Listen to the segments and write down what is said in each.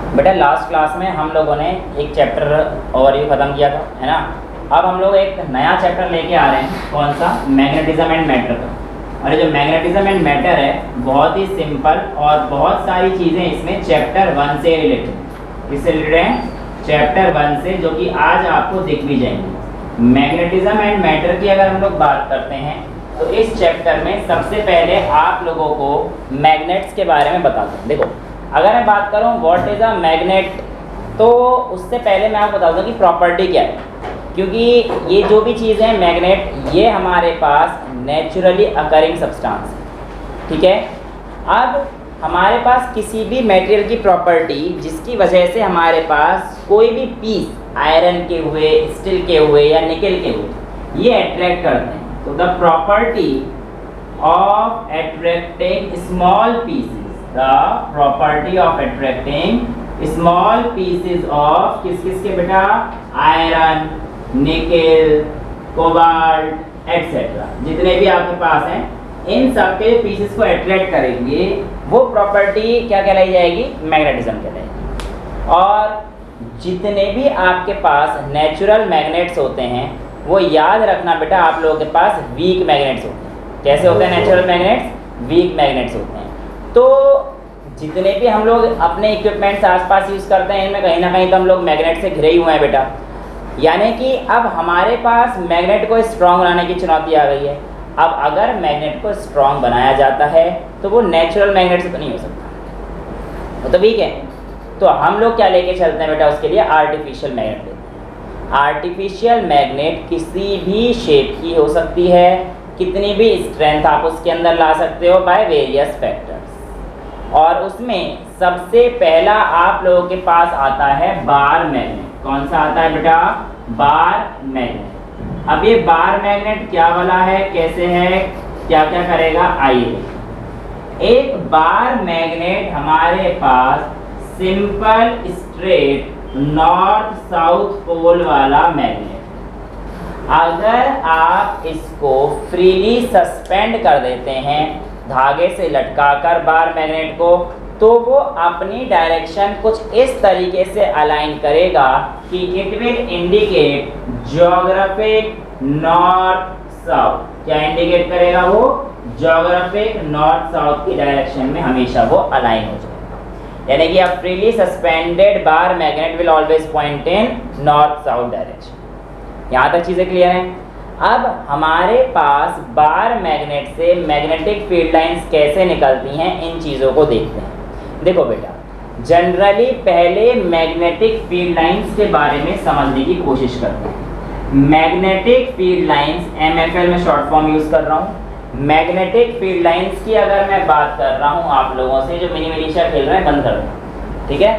बेटा last class में हम लोगों ने एक चैप्टर ओवरव्यू ख़त्म किया था, है ना। अब हम लोग एक नया चैप्टर लेके आ रहे हैं, कौन सा? मैग्नेटिज्म एंड मैटर का। और जो मैग्नेटिज्म एंड मैटर है बहुत ही सिंपल और बहुत सारी चीज़ें इसमें चैप्टर 1 से रिलेटेड, इससे रिलेटेड हैं चैप्टर 1 से, जो कि आज आपको दिख भी जाएंगे। मैग्नेटिज्म एंड मैटर की अगर हम लोग बात करते हैं तो इस चैप्टर में सबसे पहले आप लोगों को मैग्नेट्स के बारे में बताते हैं। देखो, अगर मैं बात करूं व्हाट इज़ अ मैग्नेट, तो उससे पहले मैं आपको बता दूं कि प्रॉपर्टी क्या है, क्योंकि ये जो भी चीज़ है मैग्नेट, ये हमारे पास नेचुरली अकरिंग सब्सटेंस है, ठीक है। अब हमारे पास किसी भी मटेरियल की प्रॉपर्टी जिसकी वजह से हमारे पास कोई भी पीस आयरन के हुए, स्टील के हुए या निकल के हुए, ये अट्रैक्ट करते हैं। तो the property of attracting small pieces, the property of attracting small pieces of किस के बेटा? आयरन, निकेल, कोबाल्ट एटसेट्रा, जितने भी आपके पास हैं इन सब के पीसेस को अट्रैक्ट करेंगे, वो प्रॉपर्टी क्या कहलाई जाएगी? मैग्नेटिज्म कहलाएगी। और जितने भी आपके पास नेचुरल मैग्नेट्स होते हैं वो याद रखना बेटा, आप लोगों के पास वीक मैग्नेट्स होते हैं। कैसे होते हैं नेचुरल मैग्नेट्स? वीक मैग्नेट्स होते हैं। तो जितने भी हम लोग अपने इक्विपमेंट्स आसपास यूज़ करते हैं इनमें कहीं ना कहीं तो हम लोग मैग्नेट से घिरे ही हुए हैं बेटा। यानी कि अब हमारे पास मैग्नेट को स्ट्रॉन्ग बनाने की चुनौती आ गई है। अब अगर मैग्नेट को स्ट्रॉन्ग बनाया जाता है तो वो नेचुरल मैग्नेट से तो नहीं हो सकता, वो तो ठीक है। तो हम लोग क्या लेके चलते हैं बेटा? उसके लिए आर्टिफिशियल मैग्नेट लेते हैं। आर्टिफिशियल मैग्नेट किसी भी शेप की हो सकती है, कितनी भी स्ट्रेंथ आप उसके अंदर ला सकते हो बाय वेरियस फैक्टर्स। और उसमें सबसे पहला आप लोगों के पास आता है बार मैग्नेट। कौन सा आता है बेटा? Bar magnet. अब ये बार मैग्नेट क्या वाला है, कैसे है, क्या क्या करेगा, आइए। एक बार मैग्नेट हमारे पास simple straight north south pole वाला मैग्नेट, अगर आप इसको फ्रीली सस्पेंड कर देते हैं धागे से लटकाकर बार मैग्नेट को, तो वो अपनी डायरेक्शन कुछ इस तरीके से अलाइन करेगा कि it will indicate geographic north south. क्या इंडिकेट करेगा वो? ज्योग्राफिक नॉर्थ साउथ की डायरेक्शन में हमेशा वो अलाइन हो जाएगा। यानी कि अब freely suspended bar magnet will always point in north south direction. यहाँ तक चीज़ें क्लियर हैं? अब हमारे पास बार मैग्नेट से मैग्नेटिक फील्ड लाइंस कैसे निकलती हैं, इन चीज़ों को देखते हैं। देखो बेटा, जनरली पहले मैग्नेटिक फील्ड लाइंस के बारे में समझने की कोशिश करते हैं। मैग्नेटिक फील्ड लाइंस, MFL में शॉर्ट फॉर्म यूज़ कर रहा हूँ। मैग्नेटिक फील्ड लाइंस की अगर मैं बात कर रहा हूँ आप लोगों से, जो मिनी मिनीशिया खेल रहे हैं बंद कर दो, ठीक है।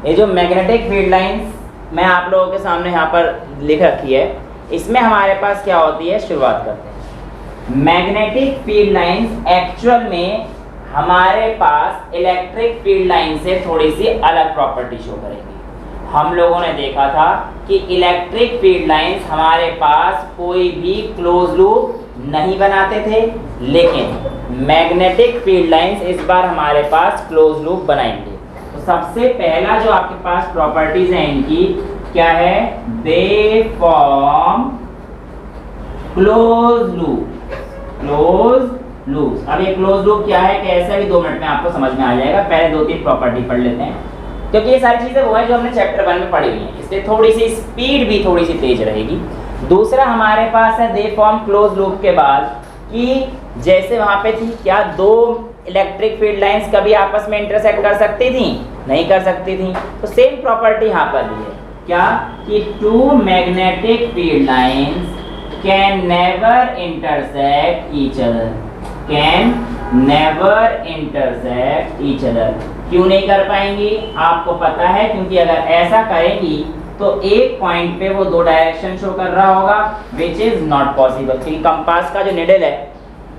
ये जो मैग्नेटिक फील्ड लाइंस मैं आप लोगों के सामने यहाँ पर लिख रखी है, इसमें हमारे पास क्या होती है, शुरुआत करते हैं। मैग्नेटिक फील्ड लाइंस एक्चुअल में हमारे पास इलेक्ट्रिक फील्ड लाइन से थोड़ी सी अलग प्रॉपर्टी शो करेगी। हम लोगों ने देखा था कि इलेक्ट्रिक फील्ड लाइंस हमारे पास कोई भी क्लोज लूप नहीं बनाते थे, लेकिन मैग्नेटिक फील्ड लाइंस इस बार हमारे पास क्लोज लूप बनाएंगे। तो सबसे पहला जो आपके पास प्रॉपर्टीज हैं इनकी, क्या है? They form close loop. Close loop. अब ये क्लोज लूप क्या है, कैसे, भी 2 मिनट में आपको समझ में आ जाएगा। पहले 2-3 प्रॉपर्टी पढ़ लेते हैं, क्योंकि ये सारी चीजें वो है जो हमने चैप्टर 1 में पढ़ी हुई हैं, इसलिए थोड़ी सी स्पीड भी थोड़ी सी तेज रहेगी। दूसरा हमारे पास है दे फॉर्म क्लोज लूप के बाद कि जैसे वहां पे थी, क्या 2 इलेक्ट्रिक फील्ड लाइंस कभी आपस में इंटरसेक्ट कर सकती थी? नहीं कर सकती थी। तो सेम प्रॉपर्टी यहाँ पर भी है, क्या कि 2 magnetic field lines can never intersect each other. Can never intersect each other. क्यों नहीं कर पाएंगी? आपको पता है, क्योंकि अगर ऐसा करेंगी तो एक पॉइंट पे वो 2 डायरेक्शन शो कर रहा होगा, विच इज नॉट पॉसिबल। क्योंकि कंपास का जो निडल है,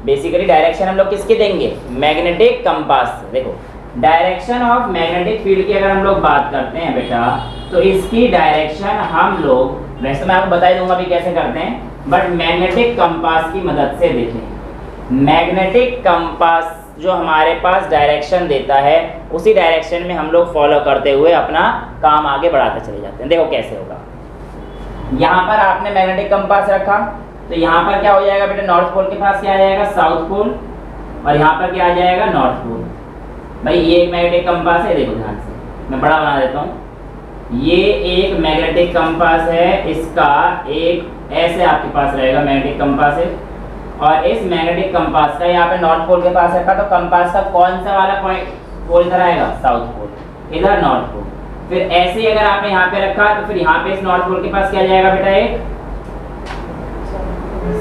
बेसिकली डायरेक्शन हम लोग किसके देंगे? मैग्नेटिक कंपास से। देखो, डायरेक्शन ऑफ मैग्नेटिक फील्ड की अगर हम लोग बात करते हैं बेटा, तो इसकी डायरेक्शन हम लोग, वैसे मैं आपको बता ही दूंगा भी कैसे करते हैं, बट मैग्नेटिक कंपास की मदद से देखें। मैग्नेटिक कंपास जो हमारे पास डायरेक्शन देता है उसी डायरेक्शन में हम लोग फॉलो करते हुए अपना काम आगे बढ़ाते चले जाते हैं। देखो कैसे होगा। यहाँ पर आपने मैग्नेटिक कंपास रखा तो यहाँ पर क्या हो जाएगा बेटा, नॉर्थ पोल के पास क्या आ जाएगा, साउथ पोल, और यहाँ पर क्या आ जाएगा, नॉर्थ पोल। भाई ये एक मैग्नेटिक कंपास है, देखो ध्यान से मैं बड़ा बना देता हूँ। ये एक मैग्नेटिक कंपास है, इसका एक ऐसे आपके पास रहेगा मैग्नेटिक कंपास है, और इस मैग्नेटिक कंपास का यहाँ पे नॉर्थ पोल के पास रखा तो कंपास का कौन सा वाला पॉइंट पोल इधर आएगा, साउथ पोल, इधर नॉर्थ पोल। फिर ऐसे ही अगर आपने यहाँ पे रखा तो फिर यहाँ पे इस नॉर्थ पोल के पास क्या जाएगा बेटा, एक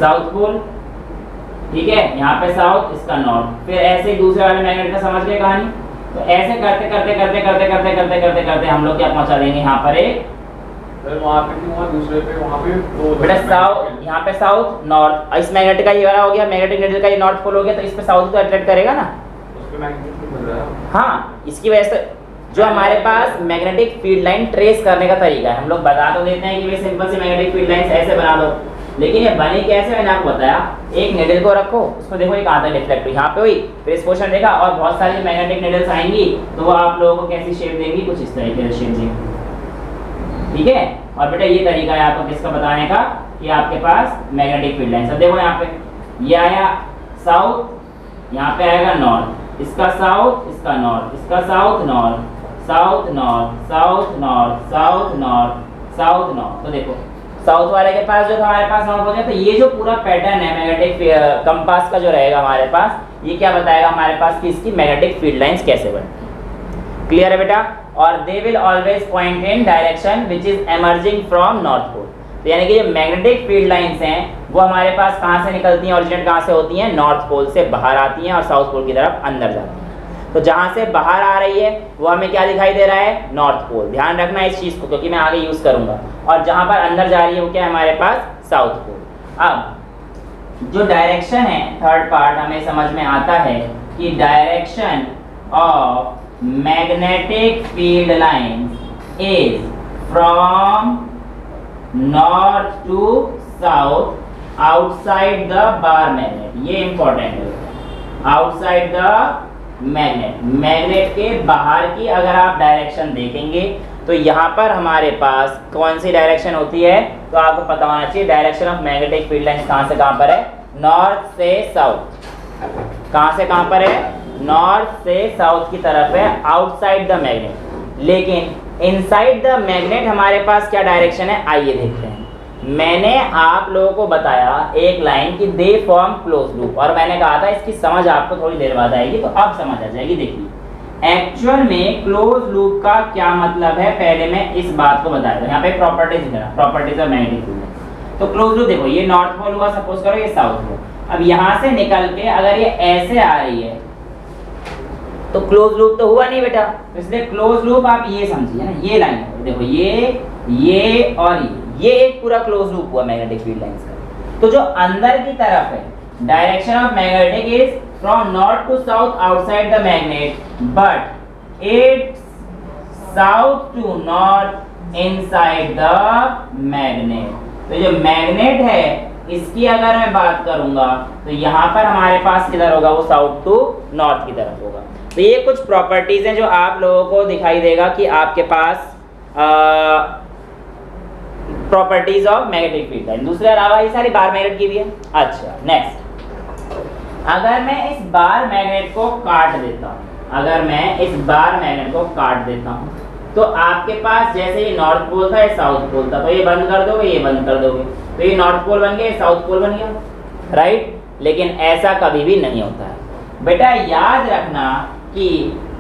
साउथ पोल, ठीक है, यहाँ पे साउथ, इसका नॉर्थ। फिर ऐसे ही दूसरे वाले मैग्नेट का समझ गए कहानी। तो ऐसे करते करते करते करते करते करते करते करते हम लोग क्या पहुंचा देंगे यहाँ पर एक, वहाँ पे क्यों, वहाँ दूसरे पे, वहाँ पे बेटा साउथ, यहाँ पे साउथ नॉर्थ, इस मैग्नेट का ये वाला हो गया, मैग्नेटिक नीडल का ये नॉर्थ पोल हो गया, तो इस पे साउथ को अट्रैक्ट करेगा ना, उसके मैग्नेट क्यों बन रहा है। हाँ, इसकी वजह से जो हमारे पास मैग्नेटिक फील्ड लाइन ट्रेस करने का तरीका है, हम लोग बता तो देते हैं कि भाई सिंपल सी मैग्नेटिक फील्ड लाइन ऐसे बना दो, लेकिन ये बनी कैसे, मैंने आपको बताया। एक निडल को रखो, उसको देखो ये कहाँ तक रिफ्लेक्ट हुई, यहाँ पे हुई, फिर इस पोर्शन देखा, और बहुत सारी मैग्नेटिक निडल्स आएंगी तो वो आप लोगों को कैसी शेप देंगी, कुछ इस तरीके से शेप देंगी, ठीक है। और बेटा ये तरीका है आपको किसका बताने का, कि आपके पास मैग्नेटिक फील्ड लाइन। सब देखो यहाँ पे ये आया साउथ, यहाँ पे आएगा नॉर्थ, इसका साउथ, इसका नॉर्थ, इसका south north, south north, south north, south north, south north. तो देखो साउथ वाले के पास जो हमारे पास नॉर्थ हो गया, तो ये जो पूरा पैटर्न है मैग्नेटिक कंपास का जो रहेगा हमारे पास, ये क्या बताएगा हमारे पास कि इसकी मैग्नेटिक फील्ड लाइंस कैसे बनती है। क्लियर है बेटा। और they will always point in direction which is emerging from north pole. तो यानी कि जो मैग्नेटिक फील्ड लाइंस हैं वो हमारे पास कहाँ से निकलती हैं, ओरिजिनेट कहाँ से होती हैं, नॉर्थ पोल से बाहर आती हैं और साउथ पोल की तरफ अंदर जाती हैं। तो जहाँ से बाहर आ रही है वो हमें क्या दिखाई दे रहा है, नॉर्थ पोल। ध्यान रखना इस चीज़ को क्योंकि मैं आगे यूज़ करूँगा। और जहाँ पर अंदर जा रही है वो क्या है हमारे पास, साउथ पोल। अब जो डायरेक्शन है, थर्ड पार्ट हमें समझ में आता है कि direction of magnetic field lines is from north to south outside the bar magnet. ये इंपॉर्टेंट है, आउटसाइड द मैग्नेट, मैग्नेट के बाहर की अगर आप डायरेक्शन देखेंगे तो यहाँ पर हमारे पास कौन सी डायरेक्शन होती है, तो आपको पता होना चाहिए direction of magnetic field line कहाँ से कहाँ पर है, नॉर्थ से साउथ। कहाँ से कहाँ पर है, नॉर्थ से साउथ की तरफ है, आउटसाइड द मैग्नेट। लेकिन इनसाइड द मैग्नेट हमारे पास क्या डायरेक्शन है, आइए देखते हैं। मैंने आप लोगों को बताया एक लाइन की दे फॉर्म क्लोज लूप, और मैंने कहा था इसकी समझ आपको थोड़ी देर बाद आएगी, तो अब समझ आ जाएगी। देखिए एक्चुअल में क्लोज लूप का क्या मतलब है, पहले मैं इस बात को बता दूं। यहाँ पे प्रॉपर्टीज देना, प्रॉपर्टीज ऑफ मैग्नेटिक फील्ड। तो क्लोज लूप देखो, ये नॉर्थ पोल हुआ, सपोज करो ये साउथ पोल। अब यहाँ से निकल के अगर ये ऐसे आ रही है तो क्लोज लूप तो हुआ नहीं बेटा, इसलिए क्लोज लूप आप ये समझिए ना, ये लाइन देखो, ये और ये एक पूरा क्लोज लूप हुआ मैग्नेटिक फील्ड लाइंस का। तो जो अंदर की तरफ है, direction of magnetic is from north to south outside the magnet, but it's south to north inside the magnet. तो जो मैग्नेट है इसकी अगर मैं बात करूंगा तो यहाँ पर हमारे पास किधर होगा, वो साउथ टू नॉर्थ की तरफ होगा। तो ये कुछ प्रॉपर्टीज हैं जो आप लोगों को दिखाई देगा कि आपके पास properties of magnetic field line. दूसरे अलावा ये सारी बार मैग्नेट की भी है। अच्छा नेक्स्ट, अगर मैं इस बार मैग्नेट को काट देता हूँ, अगर मैं इस बार मैग्नेट को काट देता हूँ तो आपके पास जैसे ये नॉर्थ पोल था, ये साउथ पोल था, तो ये बंद कर दोगे, ये बंद कर दोगे, तो ये नॉर्थ पोल बन गया, ये साउथ पोल बन गया, राइट। लेकिन ऐसा कभी भी नहीं होता है बेटा। याद रखना कि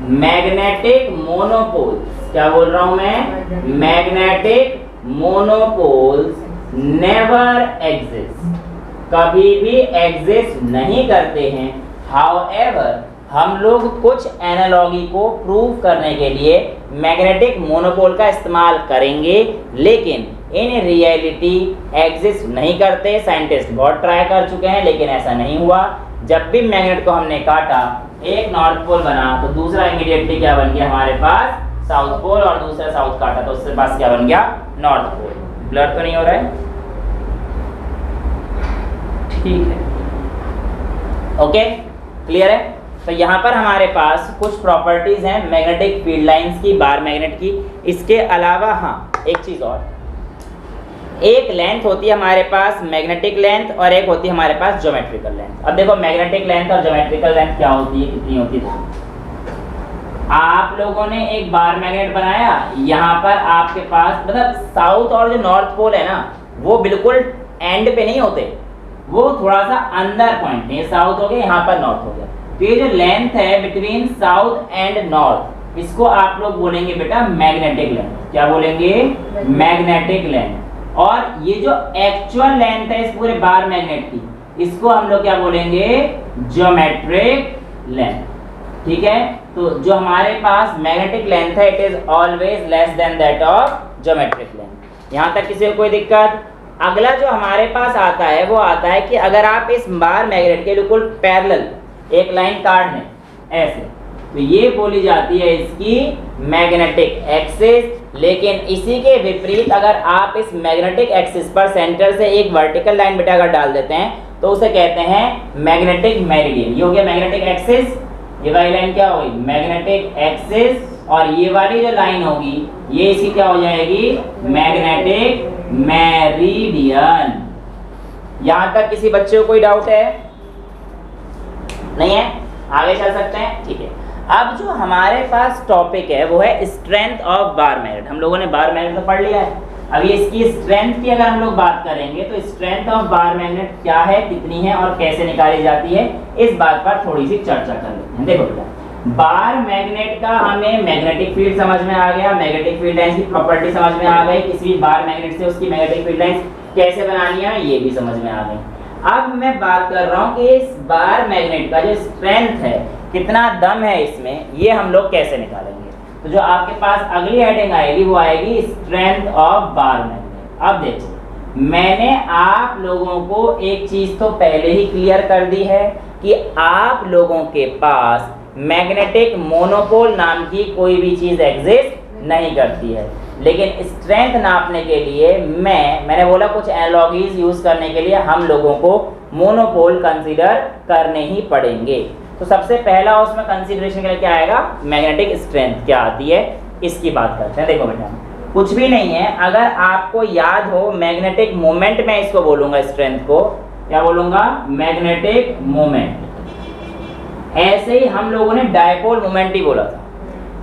मैग्नेटिक मोनोपोल्स, क्या बोल रहा हूं मैं, मैग्नेटिक मोनोपोल्स नेवर एग्जिस्ट, कभी भी एग्जिस्ट नहीं करते हैं। हाउएवर हम लोग कुछ एनालॉजी को प्रूव करने के लिए मैग्नेटिक मोनोपोल का इस्तेमाल करेंगे, लेकिन इन रियलिटी एग्जिस्ट नहीं करते। साइंटिस्ट बहुत ट्राई कर चुके हैं लेकिन ऐसा नहीं हुआ। जब भी मैग्नेट को हमने काटा, एक नॉर्थ पोल बना तो दूसरा इमीडिएटली क्या बन गया हमारे पास, साउथ पोल, और दूसरा साउथ काटा तो उसके पास क्या बन गया, नॉर्थ पोल। ब्लर तो नहीं हो रहा है, ठीक है, ओके क्लियर है। तो यहाँ पर हमारे पास कुछ प्रॉपर्टीज़ हैं मैग्नेटिक फील्ड लाइंस की, बार मैग्नेट की। इसके अलावा हाँ एक चीज़ और, एक लेंथ होती है हमारे पास मैग्नेटिक लेंथ और एक होती है हमारे पास ज्योमेट्रिकल लेंथ। अब देखो मैग्नेटिक लेंथ और ज्योमेट्रिकल लेंथ क्या होती है, कितनी होती है। आप लोगों ने एक बार मैग्नेट बनाया, यहाँ पर आपके पास मतलब साउथ और जो नॉर्थ पोल है ना वो बिल्कुल एंड पे नहीं होते, वो थोड़ा सा अंदर पॉइंट है। साउथ हो गया, यहाँ पर नॉर्थ हो गया। तो ये जो लेंथ है बिटवीन साउथ एंड नॉर्थ, इसको आप लोग बोलेंगे बेटा मैग्नेटिक लेंथ। क्या बोलेंगे? Magnetic length. और ये जो एक्चुअल लेंथ है इस पूरे बार मैग्नेट की, इसको हम लोग क्या बोलेंगे? Geometric length. ठीक है, तो जो हमारे पास मैग्नेटिक लेंथ है it is always less than that of geometric length. यहाँ तक किसी को कोई दिक्कत? अगला जो हमारे पास आता है वो आता है कि अगर आप इस बार मैग्नेट के बिल्कुल पैरेलल एक लाइन काट दें ऐसे, तो ये बोली जाती है इसकी मैग्नेटिक एक्सिस। लेकिन इसी के विपरीत अगर आप इस मैग्नेटिक एक्सिस पर सेंटर से एक वर्टिकल लाइन बिठाकर डाल देते हैं तो उसे कहते हैं मैग्नेटिक मेरिडियन। ये हो गया मैग्नेटिक एक्सिस, ये वाली लाइन क्या होगी? Magnetic axis. और ये वाली जो लाइन होगी ये इसकी क्या हो जाएगी? Magnetic meridian. यहां तक किसी बच्चे को कोई डाउट है? नहीं है? आगे चल सकते हैं? ठीक है। अब जो हमारे पास टॉपिक है वो है स्ट्रेंथ ऑफ बार मैग्नेट। हम लोगों ने बार मैग्नेट तो पढ़ लिया है, अभी इसकी स्ट्रेंथ की अगर हम लोग बात करेंगे तो स्ट्रेंथ ऑफ बार मैग्नेट क्या है, कितनी है और कैसे निकाली जाती है, इस बात पर थोड़ी सी चर्चा कर लेते हैं। देखो बेटा, बार मैग्नेट का हमें मैग्नेटिक फील्ड समझ में आ गया, मैग्नेटिक फील्ड लाइंस की प्रॉपर्टी समझ में आ गई, किसी भी बार मैग्नेट से उसकी मैग्नेटिक फील्ड लाइंस कैसे बनानी है ये भी समझ में आ गई। अब मैं बात कर रहा हूँ कि इस बार मैग्नेट का जो स्ट्रेंथ है, कितना दम है इसमें, ये हम लोग कैसे निकालेंगे। तो जो आपके पास अगली हेडिंग आएगी वो आएगी स्ट्रेंथ ऑफ बार मैग्नेट। अब देखो, मैंने आप लोगों को एक चीज तो पहले ही क्लियर कर दी है कि आप लोगों के पास मैग्नेटिक मोनोपोल नाम की कोई भी चीज एग्जिस्ट नहीं करती है। लेकिन स्ट्रेंथ नापने के लिए मैंने बोला कुछ एनालॉजीज यूज करने के लिए हम लोगों को मोनोपोल कंसीडर करने ही पड़ेंगे। तो सबसे पहला उसमें कंसीडरेशन के लिए क्या आएगा? मैग्नेटिक स्ट्रेंथ क्या आती है, इसकी बात करते हैं। देखो बेटा, कुछ भी नहीं है, अगर आपको याद हो मैग्नेटिक मोमेंट, मैं इसको बोलूंगा स्ट्रेंथ को, क्या बोलूंगा? Magnetic moment. ऐसे ही हम लोगों ने डायपोल मोमेंट ही बोला था।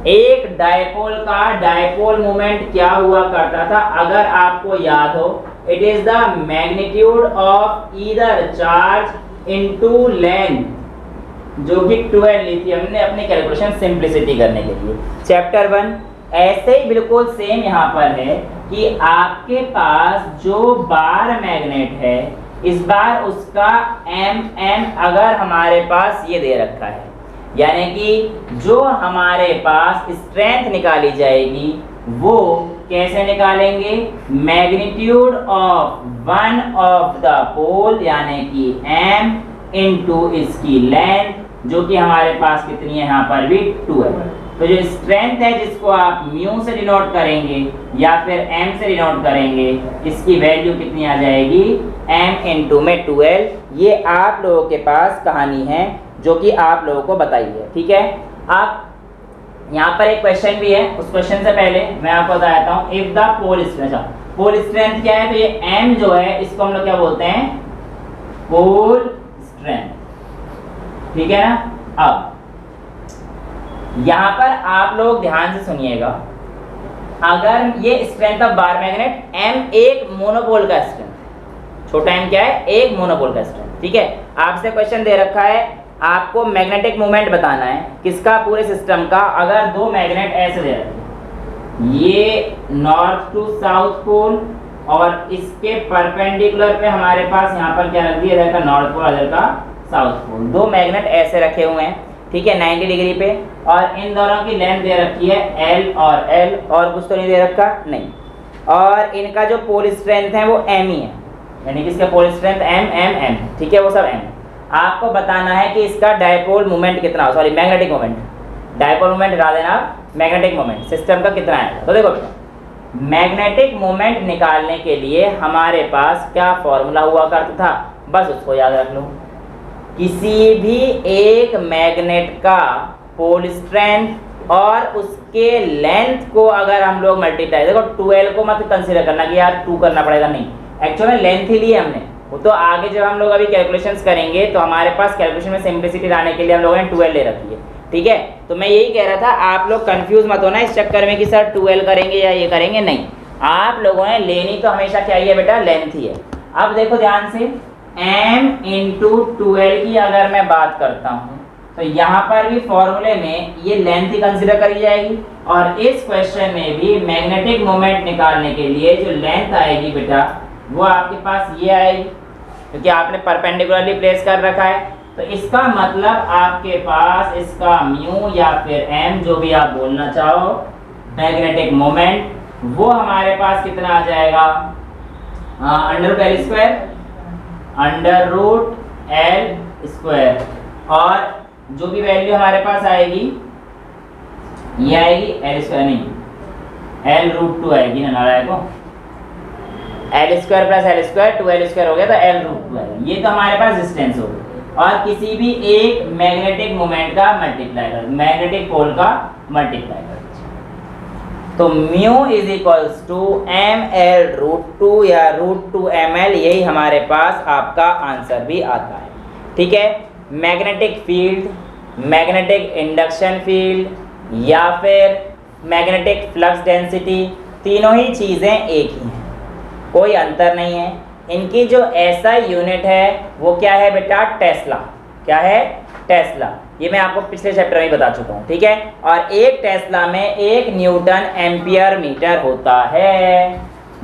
एक डायपोल का डायपोल मोमेंट क्या हुआ करता था, अगर आपको याद हो, it is the magnitude of either charge into length, जो कि 12 ली थी हमने अपनी कैलकुलेशन सिंप्लिसिटी करने के लिए, चैप्टर 1। ऐसे ही बिल्कुल सेम यहाँ पर है कि आपके पास जो बार मैग्नेट है इस बार उसका mn अगर हमारे पास ये दे रखा है, यानी कि जो हमारे पास स्ट्रेंथ निकाली जाएगी वो कैसे निकालेंगे? Magnitude of one of the pole यानी कि m इंटू इसकी लेंथ, जो कि हमारे पास कितनी है यहाँ पर भी 2 है। तो जो स्ट्रेंथ है जिसको आप म्यू से डिनोट करेंगे या फिर m से डिनोट करेंगे, इसकी वैल्यू कितनी आ जाएगी? m इंटू में 12। ये आप लोगों के पास कहानी है जो कि आप लोगों को बताई है। ठीक है, आप यहाँ पर एक क्वेश्चन भी है, उस क्वेश्चन से पहले मैं आपको बताता हूँ। If the pole strength, pole strength क्या है? तो ये m जो है इसको हम लोग क्या बोलते हैं? Pole strength. ठीक है ना। अब यहाँ पर आप लोग ध्यान से सुनिएगा, अगर ये strength of bar magnet, m एक मोनोपोल का स्ट्रेंथ, छोटा m क्या है? एक मोनोपोल का स्ट्रेंथ। ठीक है, आपसे क्वेश्चन दे रखा है, आपको मैग्नेटिक मोमेंट बताना है किसका? पूरे सिस्टम का। अगर दो मैग्नेट ऐसे दे रखे, ये नॉर्थ टू साउथ पोल और इसके परपेंडिकुलर पे हमारे पास यहाँ पर क्या रख दिया जाएगा? नॉर्थ पोल, इधर का साउथ पोल। दो मैग्नेट ऐसे रखे हुए हैं, ठीक है, 90 डिग्री पे, और इन दोनों की लेंथ दे रखी है L और L, और कुछ तो नहीं दे रखा? नहीं। और इनका जो पोल स्ट्रेंथ है वो m ही है, यानी कि इसका पोल स्ट्रेंथ m। ठीक है, वो सब m। आपको बताना है कि इसका डायपोल मोमेंट कितना हो, sorry magnetic moment, dipole moment हटा देना, मैग्नेटिक मोमेंट सिस्टम का कितना है। तो देखो बेटा, मैग्नेटिक मोमेंट निकालने के लिए हमारे पास क्या फॉर्मूला हुआ करता था, बस उसको याद रख लो। किसी भी एक मैग्नेट का पोल स्ट्रेंथ और उसके लेंथ को अगर हम लोग मल्टीप्लाई, देखो 12 को मत कंसीडर करना कि यार 2 करना पड़ेगा, नहीं, एक्चुअली लेंथ ही ली है हमने। वो तो आगे जब हम लोग अभी कैलकुलेशंस करेंगे तो हमारे पास कैलकुलेशन में सिंप्लिसिटी लाने के लिए हम लोगों ने 12 ले रखी है, ठीक है। तो मैं यही कह रहा था, आप लोग कंफ्यूज मत होना इस चक्कर में कि सर 12 करेंगे या ये करेंगे, नहीं, आप लोगों ने लेनी तो हमेशा क्या ही है बेटा, लेंथ ही है। अब देखो ध्यान से, m इंटू 12 की अगर मैं बात करता हूँ तो यहाँ पर भी फॉर्मूले में ये लेंथ ही कंसीडर करी जाएगी, और इस क्वेश्चन में भी मैग्नेटिक मोमेंट निकालने के लिए जो लेंथ आएगी बेटा वो आपके पास ये आएगी, क्योंकि आपने परपेंडिकुलरली प्लेस कर रखा है। तो इसका मतलब आपके पास इसका म्यू या फिर m, जो भी आप बोलना चाहो, मैग्नेटिक मोमेंट, वो हमारे पास कितना आ जाएगा, अंडर रूट एल स्क्वायर, और जो भी वैल्यू हमारे पास आएगी ये आएगी एल स्क्वायर, नहीं एल रूट 2 आएगी ना नारायण को, L square plus L square 2l square हो गया तो एल रूट 2 आएगा। ये तो हमारे पास डिस्टेंस हो गया, और किसी भी एक मैग्नेटिक मोमेंट का मल्टीप्लाई कर, मैग्नेटिक पोल का मल्टीप्लाई कर, तो mu is equals to M L root 2 या रूट 2 ml, यही हमारे पास आपका आंसर भी आता है, ठीक है। Magnetic field, magnetic induction field या फिर मैग्नेटिक फ्लक्स डेंसिटी, तीनों ही चीज़ें एक ही हैं, कोई अंतर नहीं है। इनकी जो ऐसा यूनिट है वो क्या है बेटा, टेस्ला, क्या है, टेस्ला, ये मैं आपको पिछले चैप्टर में बता चुका हूँ, ठीक है। और एक टेस्ला में 1 न्यूटन एम्पियर मीटर होता है,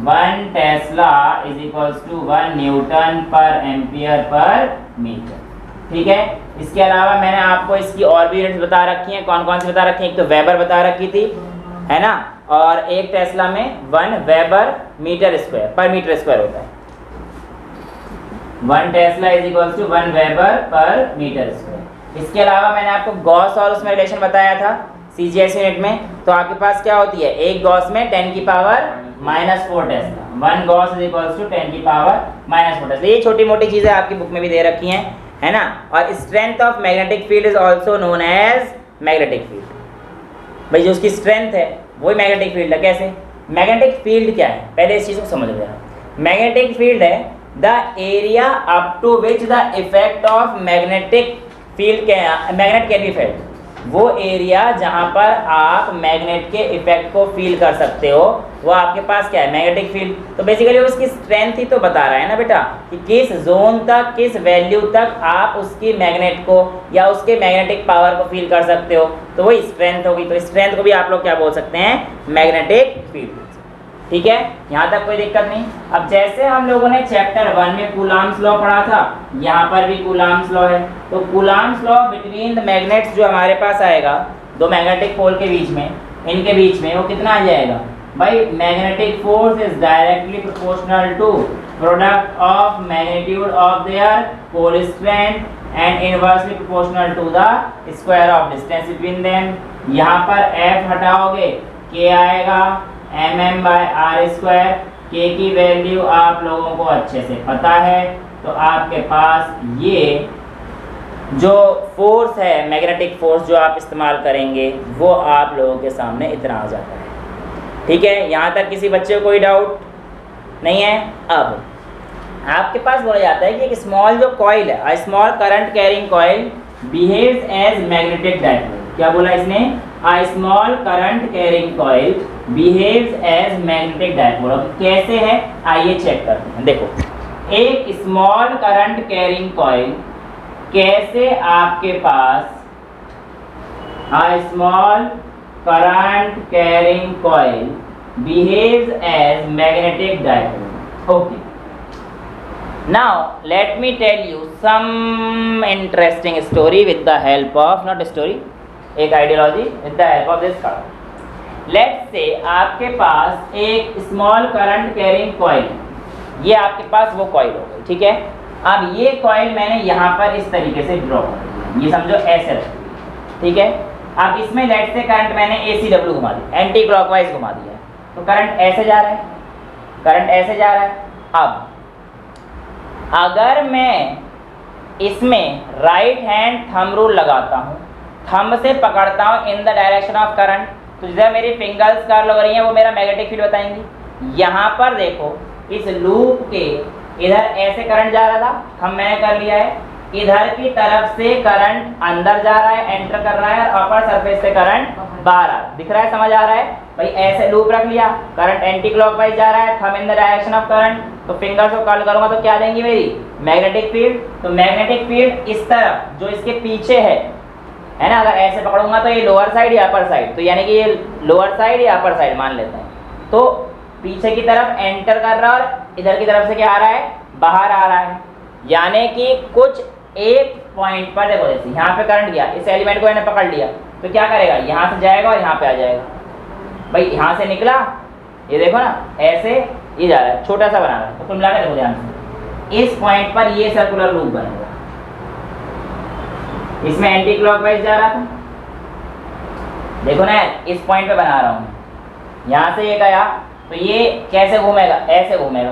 1 tesla is equals to 1 newton पर एम्पियर पर मीटर, ठीक है। इसके अलावा मैंने आपको इसकी और भी यूनिट्स बता रखी हैं, कौन कौन सी बता रखी हैं, एक तो वेबर बता रखी थी, है ना, और एक टेस्ला में 1 वेबर मीटर स्क्वायर पर मीटर स्क्वायर होता है, 1 tesla is equals to 1 weber पर मीटर स्क्वायर। इसके अलावा मैंने आपको गॉस और उसमें रिलेशन बताया था CGS यूनिट में, तो आपके पास क्या होती है, एक गॉस में 10 की power -4 tesla, 1 gauss is equals to 10 की पावर -4 टेस्ला। ये छोटी मोटी चीज़ें आपकी बुक में भी दे रखी हैं, है ना। और strength of magnetic field is also known as magnetic field, भाई जो उसकी स्ट्रेंथ है वही मैग्नेटिक फील्ड है। कैसे, मैग्नेटिक फील्ड क्या है, पहले इस चीज़ को समझ लिया। मैग्नेटिक फील्ड है the area up to which the effect of magnetic field magnet can be felt, वो एरिया जहाँ पर आप मैग्नेट के इफेक्ट को फील कर सकते हो, वो आपके पास क्या है, मैग्नेटिक फील्ड। तो बेसिकली वो उसकी स्ट्रेंथ ही तो बता रहा है ना बेटा, कि किस जोन तक, किस वैल्यू तक आप उसकी मैग्नेट को या उसके मैग्नेटिक पावर को फील कर सकते हो, तो वही स्ट्रेंथ होगी। तो स्ट्रेंथ को भी आप लोग क्या बोल सकते हैं, मैग्नेटिक फील्ड, ठीक है। यहाँ तक कोई दिक्कत नहीं। अब जैसे हम लोगों ने चैप्टर 1 में कूलाम्स लॉ पढ़ा था, यहाँ पर भी कूलाम्स लॉ है, तो coulombs law between the magnets जो हमारे पास आएगा, दो मैग्नेटिक पोल के बीच में, इनके बीच में, वो कितना आ जाएगा भाई, magnetic force is directly proportional to product of magnitude of their pole strength and inversely proportional to the square of distance between them. यहाँ पर F हटाओगे, K आएगा, mm/r², K की वैल्यू आप लोगों को अच्छे से पता है, तो आपके पास ये जो फोर्स है, मैग्नेटिक फोर्स जो आप इस्तेमाल करेंगे, वो आप लोगों के सामने इतना आ जाता है, ठीक है। यहाँ तक किसी बच्चे को कोई डाउट नहीं है। अब आपके पास बोला जाता है कि एक स्मॉल जो कॉइल है, small current carrying coil behaves as magnetic dipole. क्या बोला इसने, a small current carrying coil behaves as magnetic dipole। अब कैसे है, आइए चेक करते हैं। देखो, एक स्मॉल करंट कैरिंग कॉइल कैसे आपके पास, a small current carrying coil behaves as magnetic dipole। Okay, now let me tell you some interesting story with the help of, not a story, एक ideology with the help of this card. Let's say आपके पास एक small current carrying coil, ये आपके पास वो coil हो गई, ठीक है। अब ये कॉइल मैंने यहाँ पर इस तरीके से ड्रॉ कर दिया, ये समझो ऐसे रख दिया, ठीक है। अब इसमें लेट्स से करंट मैंने ACW घुमा दिया, एंटी क्लॉकवाइज घुमा दिया है, तो करंट ऐसे जा रहा है, करंट ऐसे जा रहा है। अब अगर मैं इसमें राइट हैंड थंब रूल लगाता हूँ, थंब से पकड़ता हूँ in the direction of current, तो जिधर मेरी फिंगर्स कर्ल हो रही हैं वो मेरा मैग्नेटिक फील्ड बताएंगी। यहाँ पर देखो इस लूप के इधर ऐसे करंट जा रहा था, हम मैंने कर लिया है, इधर की तरफ से करंट अंदर जा रहा है, एंटर कर रहा है, और अपर सरफेस से करंट बाहर आ रहा है। दिख रहा है, समझ आ रहा है भाई? ऐसे लूप रख लिया, करंट एंटी क्लॉकवाइज जा रहा है, thumb in the direction of current, तो फिंगर्स को कर्ल करूंगा तो क्या देंगी मेरी मैग्नेटिक फील्ड। तो मैग्नेटिक फील्ड इस तरफ जो इसके पीछे है ना, अगर ऐसे पकड़ूंगा तो ये लोअर साइड या अपर साइड, तो यानी कि ये लोअर साइड या अपर साइड मान लेते हैं। तो पीछे की तरफ एंटर कर रहा है और इधर की तरफ से क्या आ रहा है, बाहर आ रहा है। यानी कि कुछ एक पॉइंट पर देखो, जैसे यहाँ पे करंट गया, इस एलिमेंट को इन्हें पकड़ लिया तो क्या करेगा, यहाँ से जाएगा और यहाँ पे आ जाएगा। भाई यहाँ से निकला, ये देखो ना ऐसे ये जा रहा है, छोटा सा बना रहा है, तो कुल मिला के देखो ध्यान से, इस पॉइंट पर ये सर्कुलर लूप बनेगा। इसमें एंटी क्लॉकवाइज जा रहा था, देखो ना इस पॉइंट पे बना रहा हूँ, यहाँ से ये गया तो ये कैसे घूमेगा, ऐसे घूमेगा,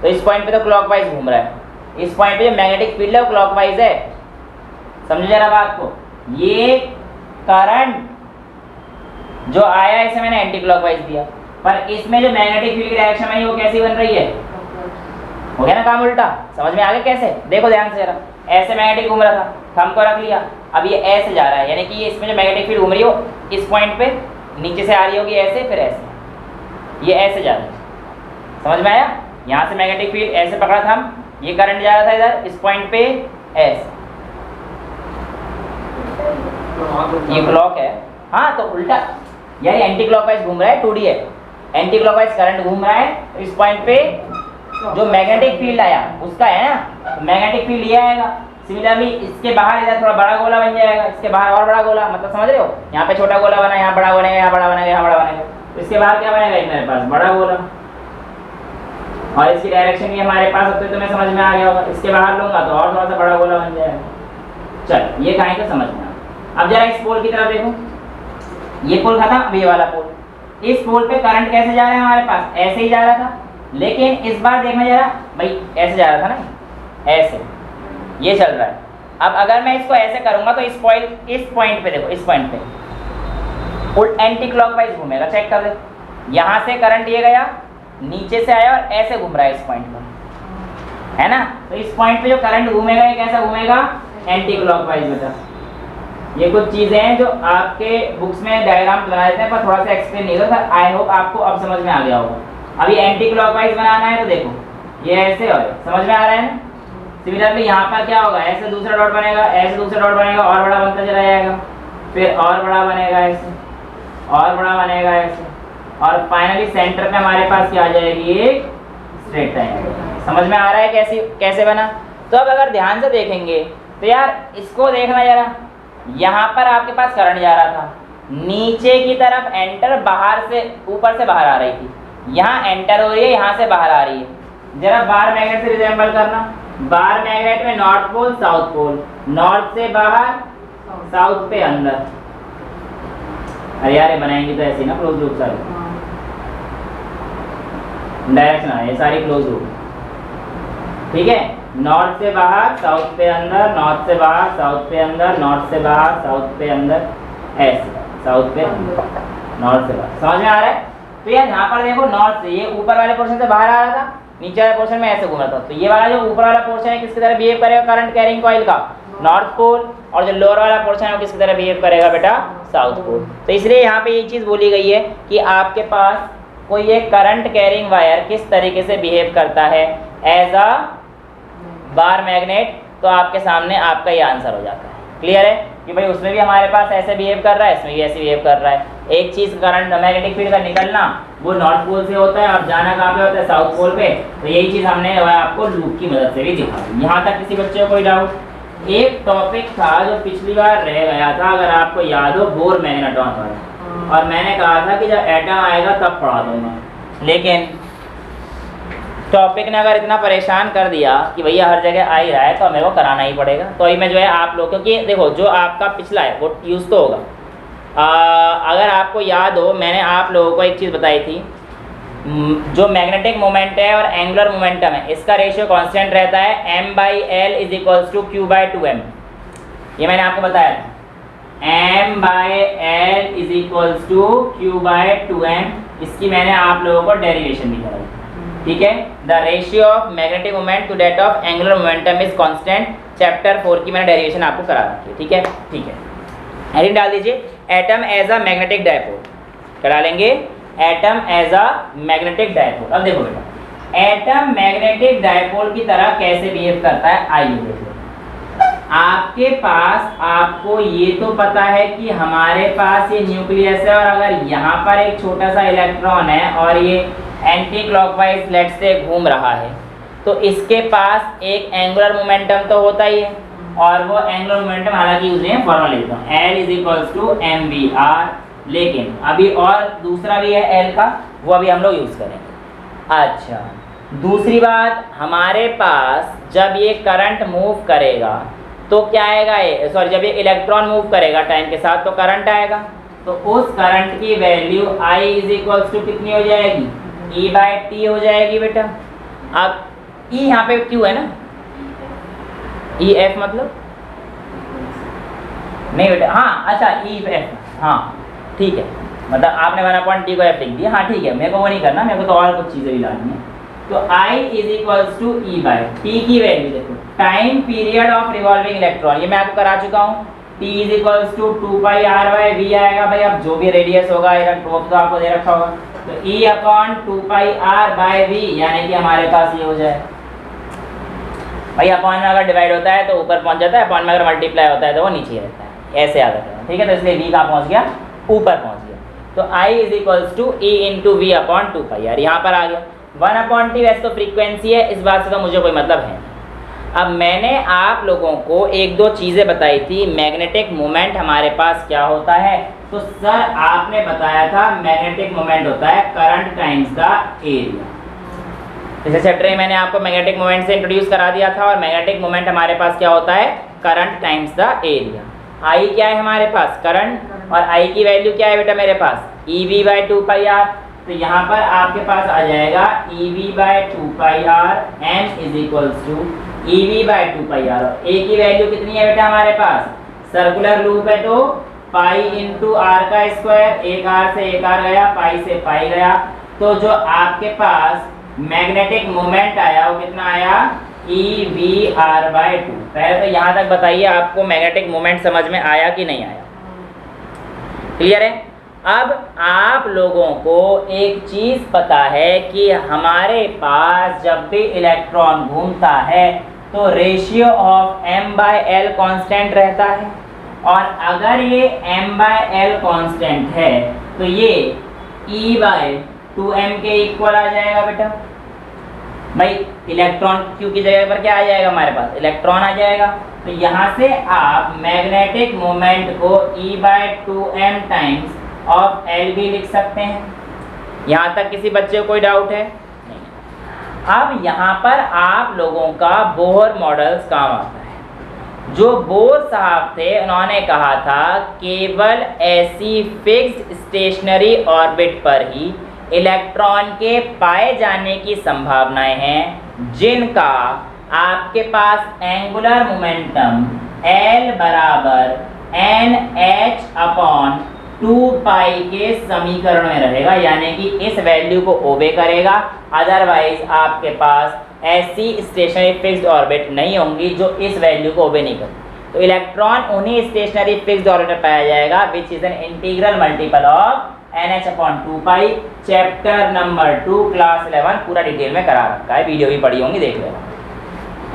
तो इस पॉइंट पे तो क्लॉकवाइज घूम रहा है, इस पॉइंट पे जो मैग्नेटिक फील्ड है वो क्लॉकवाइज है। समझो जरा बात को, ये करंट जो आया इसे मैंने एंटी क्लॉकवाइज दिया, पर इसमें जो मैग्नेटिक फील्ड की डायरेक्शन है वो कैसी बन रही है, हो गया ना काम उल्टा। समझ में आ गया कैसे? देखो ध्यान से जरा, ऐसे मैग्नेटिक घूम रहा था, थंब को रख लिया, अब ये ऐसे जा रहा है, यानी कि ये इसमें जो मैग्नेटिक फील्ड घूम रही हो इस पॉइंट पे नीचे से आ रही होगी ऐसे, फिर ऐसे, ये ऐसे जा रहा है। समझ में आया? यहाँ से मैग्नेटिक फील्ड ऐसे पकड़ा था हम, ये करंट जा रहा था इधर इस पॉइंट पे ऐसे, ये क्लॉक है, हाँ तो उल्टा, यानी एंटी क्लॉकवाइज घूम रहा है, 2D है, एंटी क्लॉकवाइज करंट घूम रहा है, तो इस पॉइंट पे जो मैग्नेटिक फील्ड आया उसका है ना, तो मैग्नेटिक फील्ड ये आएगा। सिमिलरली इसके बाहर इधर थोड़ा बड़ा गोला बन जाएगा, इसके बाहर और बड़ा गोला, मतलब समझ रहे हो, यहाँ पे छोटा गोला बना, यहाँ बड़ा बनेगा, यहाँ बड़ा बनेगा, यहाँ बड़ा बनेगा, तो इसके बाहर क्या बनेगा, मेरे पास बड़ा गोला, और इसकी डायरेक्शन भी हमारे पास होती है, तो मैं समझ में आ गया होगा। इसके बाहर लूंगा तो और थोड़ा सा बड़ा गोला बन जाएगा। चल ये कहीं तो समझ में आ। अब जरा इस पोल की तरफ देखो, ये पोल खत्म, अब ये वाला पोल, इस पोल पे करंट कैसे जा रहा है हमारे पास, ऐसे ही जा रहा था, लेकिन इस बार देखना जरा भाई, ऐसे जा रहा था ना, ऐसे ये चल रहा है। अब अगर मैं इसको ऐसे करूंगा तो इस पॉइंट पे देखो, इस पॉइंट पे उल्ट एंटी क्लॉकवाइज घूमेगा, चेक कर दे, यहाँ से करंट ये गया, नीचे से आया और ऐसे घूम रहा है इस पॉइंट पर, है ना, तो इस पॉइंट पे जो करंट घूमेगा ये कैसा घूमेगा, एंटी क्लॉकवाइज बेटा। ये कुछ चीजें हैं जो आपके बुक्स में डायग्राम बना देते हैं, पर थोड़ा सा एक्सप्लेन नहीं होता, आई होप आपको अब समझ में आ गया होगा। अभी एंटी क्लॉकवाइज बनाना है तो देखो ये ऐसे, और समझ में आ रहा है ना। सिमिलरली यहाँ पर क्या होगा, ऐसे दूसरा डॉट बनेगा, ऐसे दूसरा डॉट बनेगा, और बड़ा बनता चला जाएगा, फिर और बड़ा बनेगा ऐसे, और बड़ा बनेगा ऐसे, और फाइनली सेंटर पे हमारे पास क्या आ जाएगी, एक स्ट्रेट लाइन। समझ में आ रहा है कैसे बना? तो अब अगर ध्यान से देखेंगे तो यार इसको देखना जरा, यहाँ पर आपके पास करंट जा रहा था, नीचे की तरफ एंटर, बाहर से ऊपर से बाहर आ रही थी, यहाँ एंटर हो रही है, यहाँ से बाहर आ रही है। जरा बार मैग्नेट से रिजेंबल करना, बार मैग्नेट में north pole south pole, north से बाहर, साउथ पे अंदर। अरे यार ये बनाएंगे तो ऐसे ना क्लोज लूप सारी, डायरेक्शन है सारी क्लोज लूप, ठीक है। नॉर्थ से बाहर, साउथ पे अंदर, नॉर्थ से बाहर, साउथ पे अंदर, नॉर्थ से बाहर, साउथ पे अंदर, ऐसे साउथ पे अंदर, नॉर्थ से बाहर। समझ में आ रहा है? तो यार यहाँ पर देखो, नॉर्थ से ये ऊपर वाले पोर्शन से बाहर आ रहा था, नीचे वाले पोर्शन में ऐसे घूम रहा था, तो ये वाला जो ऊपर वाला पोर्शन है किसकी तरह बिहेव करेगा, करंट कैरिंग कॉइल का नॉर्थ पोल, और जो लोअर वाला पोर्शन है वो किसकी तरह बिहेव करेगा बेटा, साउथ पोल। तो इसलिए यहाँ पे ये चीज़ बोली गई है कि आपके पास कोई एक करंट कैरिंग वायर किस तरीके से बिहेव करता है एज अ बार मैग्नेट, तो आपके सामने आपका ये आंसर हो जाता है। क्लियर है कि भाई उसमें भी हमारे पास ऐसे बिहेव कर रहा है, इसमें भी ऐसे बिहेव कर रहा है। एक चीज़ करंट मैग्नेटिक फील्ड का निकलना वो नॉर्थ पोल से होता है और जाना कहाँ पे होता है, साउथ पोल पे। तो यही चीज़ हमने आपको लूप की मदद से भी दिखा दी। यहाँ तक किसी बच्चे को कोई डाउट? एक टॉपिक था जो पिछली बार रह गया था, अगर आपको याद हो, बोर मैग्नेट्रॉन वाला, और मैंने कहा था कि जब एटम आएगा तब पढ़ा दूंगा, लेकिन टॉपिक ने अगर इतना परेशान कर दिया कि भैया हर जगह आ ही रहा है तो हमें वो कराना ही पड़ेगा। तो अभी मैं जो है आप लोग, क्योंकि देखो जो आपका पिछला है वो यूज़ तो होगा। अगर आपको याद हो, मैंने आप लोगों को एक चीज़ बताई थी जो मैग्नेटिक मोमेंट है और एंगुलर मोमेंटम है इसका रेशियो कांस्टेंट रहता है m/l is equals to q/2m। ये मैंने आपको बताया था m/l is equals to q/2m। इसकी मैंने आप लोगों को डेरिवेशन भी कराई, ठीक है। The ratio of magnetic moment to that of angular momentum is constant. Chapter 4 की मैंने डेरिवेशन आपको करा रखी है, ठीक है, ठीक है। हेडिंग डाल दीजिए atom as a magnetic dipole. क्या डालेंगे? Atom as a magnetic dipole. अब देखो बेटा, एटम मैग्नेटिक डायपोल की तरह कैसे बिहेव करता है, आइए देखो। आपके पास, आपको ये तो पता है कि हमारे पास ये न्यूक्लियस है और अगर यहाँ पर एक छोटा सा इलेक्ट्रॉन है और ये एंटी क्लॉकवाइज लेट से घूम रहा है, तो इसके पास एक एंगुलर मोमेंटम तो होता ही है। और वो एंगुलर मोमेंटम हालांकि यूज नहीं है, फॉर्मूला लिखता हूँ L is equals to mvr। लेकिन अभी और दूसरा भी है L का, वो अभी हम लोग यूज करेंगे। अच्छा, दूसरी बात, हमारे पास जब ये करंट मूव करेगा तो क्या आएगा, सॉरी, जब ये इलेक्ट्रॉन मूव करेगा टाइम के साथ तो करंट आएगा। तो उस करंट की value I is equals to कितनी हो जाएगी, E/T हो जाएगी बेटा। अब E यहाँ पे क्यों है ना, EF मतलब नहीं बेटा, हाँ अच्छा EF, हाँ ठीक है, मतलब आपने 1/T को F लिख दिया, हाँ ठीक है, मेरे को वो नहीं करना, मेरे को तो और कुछ चीज़ें भी लानी है। तो I is equals to E/T की वैल्यू देखो, time period of revolving electron, ये मैं आपको करा चुका हूँ। T is equals to 2πr/v आएगा भाई। अब जो भी रेडियस होगा इलेक्ट्रॉन तो आपको दे रखा होगा, तो E/2πr/v, यानी कि हमारे पास ये हो जाए भाई। अपॉन में अगर डिवाइड होता है तो ऊपर पहुंच जाता है, अपॉन में अगर मल्टीप्लाई होता है तो वो नीचे रहता है, ऐसे याद रखना, ठीक है। तो इसलिए v कहाँ पहुंच गया, ऊपर पहुंच गया। तो I is equals to E into v upon 2πr, यहाँ पर आ गया। 1/T वैसे तो फ्रीक्वेंसी है, इस बात से तो मुझे कोई मतलब है। अब मैंने आप लोगों को एक दो चीज़ें बताई थी, मैग्नेटिक मोमेंट हमारे पास क्या होता है, तो सर आपने बताया था मैग्नेटिक मोमेंट होता है करंट टाइम्स द एरिया। पिछले चैप्टर में मैंने आपको मैग्नेटिक मोमेंट से इंट्रोड्यूस करा दिया था, और मैग्नेटिक मोमेंट हमारे पास क्या होता है, करंट टाइम्स द एरिया। आई क्या है हमारे पास, करंट, और आई की वैल्यू क्या है बेटा मेरे पास, EV/2πr। तो यहाँ पर आपके पास आ जाएगा EV/2πr, m is equals to EV/2πr। और ए की वैल्यू कितनी है बेटा हमारे पास, सर्कुलर लूप है तो पाई इंटू आर का स्क्वायर, एक आर से एक आर गया, पाई से पाई गया। तो जो आपके पास मैग्नेटिक मोमेंट आया वो कितना आया, EVR/2। पहले तो यहाँ तक बताइए आपको मैग्नेटिक मोमेंट समझ में आया कि नहीं आया, क्लियर है। अब आप लोगों को एक चीज़ पता है कि हमारे पास जब भी इलेक्ट्रॉन घूमता है तो रेशियो ऑफ m/l कांस्टेंट रहता है, और अगर ये m/l कांस्टेंट है तो ये E/2m के इक्वल आ जाएगा बेटा। भाई इलेक्ट्रॉन क्यू की जगह पर क्या आ जाएगा हमारे पास, इलेक्ट्रॉन आ जाएगा। तो यहाँ से आप मैग्नेटिक मोमेंट को E/2m टाइम्स ऑफ L भी लिख सकते हैं। यहाँ तक किसी बच्चे को कोई डाउट है? नहीं। अब यहाँ पर आप लोगों का बोहर मॉडल्स काम आता है। जो बोर साहब थे उन्होंने कहा था केवल ऐसी फिक्स्ड स्टेशनरी ऑर्बिट पर ही इलेक्ट्रॉन के पाए जाने की संभावनाएं हैं जिनका आपके पास एंगुलर मोमेंटम L बराबर NH/2π के समीकरण में रहेगा, यानी कि इस वैल्यू को ओबे करेगा। अदरवाइज आपके पास ऐसी स्टेशनरी फिक्स्ड ऑर्बिट नहीं होंगी जो इस वैल्यू को ओबे नहीं करती। तो इलेक्ट्रॉन उन्हीं स्टेशनरी फिक्स्ड ऑर्बिट में पाया जाएगा which is an integral multiple of NH/2π। Chapter number 2 class 11 पूरा डिटेल में करा रखा है, वीडियो भी पढ़ी होंगी, देख लेना।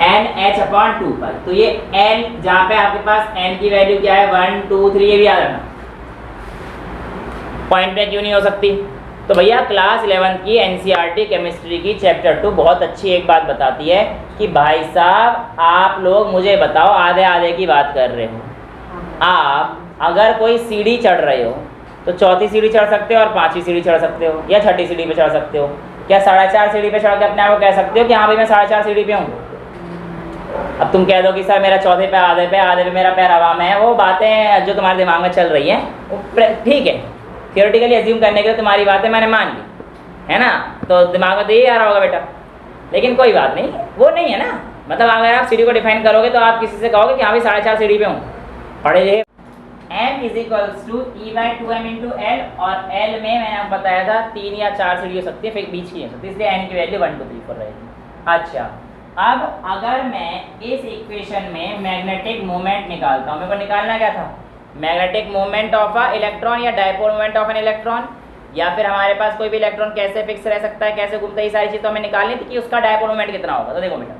NH/2π, तो ये N जहाँ पे आपके पास N की वैल्यू क्या है 1 2 3, ये भी याद रखना, पॉइंट में क्यों नहीं हो सकती। तो भैया क्लास 11 की NCERT केमिस्ट्री की चैप्टर 2 बहुत अच्छी एक बात बताती है कि भाई साहब आप लोग मुझे बताओ, आधे आधे की बात कर रहे हो। आप अगर कोई सीढ़ी चढ़ रहे हो तो चौथी सीढ़ी चढ़ सकते हो और पांचवी सीढ़ी चढ़ सकते हो, या छठी सीढ़ी पे चढ़ सकते हो। क्या 4.5 सीढ़ी पे चढ़ के अपने आप को कह सकते हो कि हाँ भाई मैं 4.5 सीढ़ी पे हूँ? अब तुम कह दो कि सर मेरा चौथे पे आधे पे मेरा पैर हवा में है, वो बातें जो तुम्हारे दिमाग में चल रही हैं ठीक है, थियोरेटिकली अज्यूम करने के लिए तुम्हारी बातें मैंने मान ली, है ना, तो दिमाग में तो यही आ रहा होगा बेटा। लेकिन कोई बात नहीं, वो नहीं है ना, मतलब अगर आप सीढ़ी को डिफाइन करोगे तो आप किसी से कहोगे कि हाँ भाई 4.5 सीढ़ी पे हूँ, पढ़े रहे। m is equals to e by 2m into L, और l में मैंने आपको बताया था 3 या 4 सीढ़ी हो सकती है, फिर बीच की हो सकती है, इसलिए n की वैल्यू 1 2 3 4 रहेगी। अच्छा, अब अगर मैं इस इक्वेशन में मैग्नेटिक मोमेंट निकालता हूँ, मेरे को निकालना क्या था, magnetic moment of a electron या dipole moment of an electron, या फिर हमारे पास कोई भी इलेक्ट्रॉन कैसे फिक्स रह सकता है, कैसे घूमता है, ये सारी चीज़ तो हमें निकालनी थी कि उसका डायपोल मोमेंट कितना होगा। तो देखो बेटा,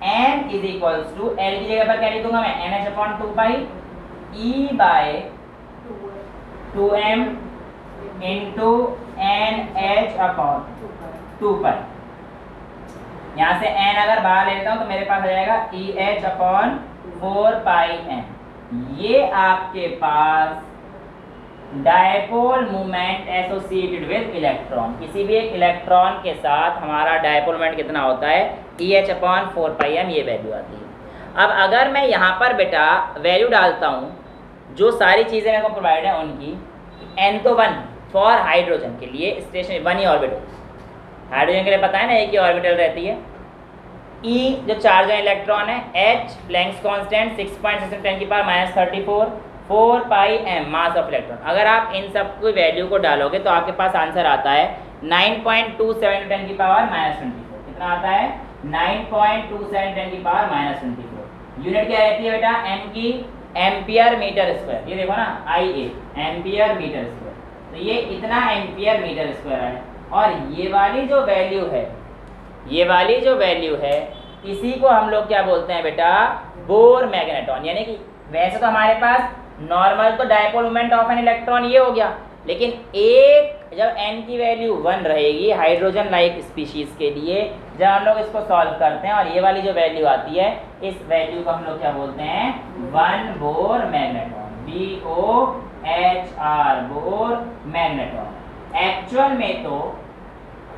n is equals to l की जगह पर क्या लिखूंगा मैं, NH upon 2 pi E by 2m into NH upon 2 pi. यहाँ से n अगर बाहर लेता हूँ तो मेरे पास आ जाएगा EH अपॉन 4 पाई m। ये आपके पास dipole moment associated with electron, किसी भी एक इलेक्ट्रॉन के साथ हमारा डायपोल मोमेंट कितना होता है, EH अपॉन 4 पाई m, ये वैल्यू आती है। अब अगर मैं यहाँ पर बेटा वैल्यू डालता हूँ, जो सारी चीज़ें मेरे को प्रोवाइड है उनकी, n तो 1 फॉर हाइड्रोजन के लिए स्टेशन 1 ही ऑर्बिटल, हाइड्रोजन के लिए पता है ना एक ही ऑर्बिटल रहती है। E जो चार्ज है इलेक्ट्रॉन है, H प्लैंक्स कांस्टेंट 6.6 10 की power -34, 4 pi m mass of electron. अगर आप इन सब की वैल्यू को डालोगे तो आपके पास आंसर आता है 9.27 10 की पावर -24। कितना आता है, 9.27 10 की पावर -24। यूनिट क्या रहती है बेटा m की, एम्पियर मीटर स्क्वायर। ये देखो ना, IA एम्पियर मीटर स्क्वायर, तो ये इतना एम्पियर मीटर स्क्वायर है। और ये वाली जो वैल्यू है, ये वाली जो वैल्यू है, इसी को हम लोग क्या बोलते हैं बेटा, बोर मैग्नेटॉन। यानी कि वैसे तो हमारे पास नॉर्मल तो dipole moment of an electron ये हो गया, लेकिन एक जब n की वैल्यू 1 रहेगी हाइड्रोजन लाइक स्पीशीज के लिए, जब हम लोग इसको सॉल्व करते हैं और ये वाली जो वैल्यू आती है, इस वैल्यू को हम लोग क्या बोलते हैं, 1 bore magneton, BOHR bore magneton. Actual में तो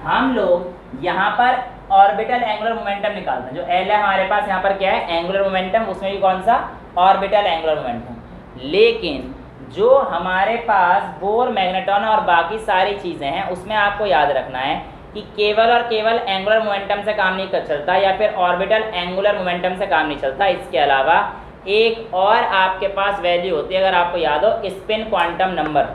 हम लोग यहाँ पर ऑर्बिटल एंगुलर मोमेंटम निकालते हैं। जो L है हमारे पास यहाँ पर क्या है, एंगुलर मोमेंटम, उसमें भी कौन सा, ऑर्बिटल एंगुलर मोमेंटम। लेकिन जो हमारे पास बोर मैग्नेटॉन और बाकी सारी चीज़ें हैं, उसमें आपको याद रखना है कि केवल और केवल एंगुलर मोमेंटम से काम नहीं चलता, या फिर ऑर्बिटल एंगुलर मोमेंटम से काम नहीं चलता। इसके अलावा एक और आपके पास वैल्यू होती है, अगर आपको याद हो, स्पिन क्वांटम नंबर,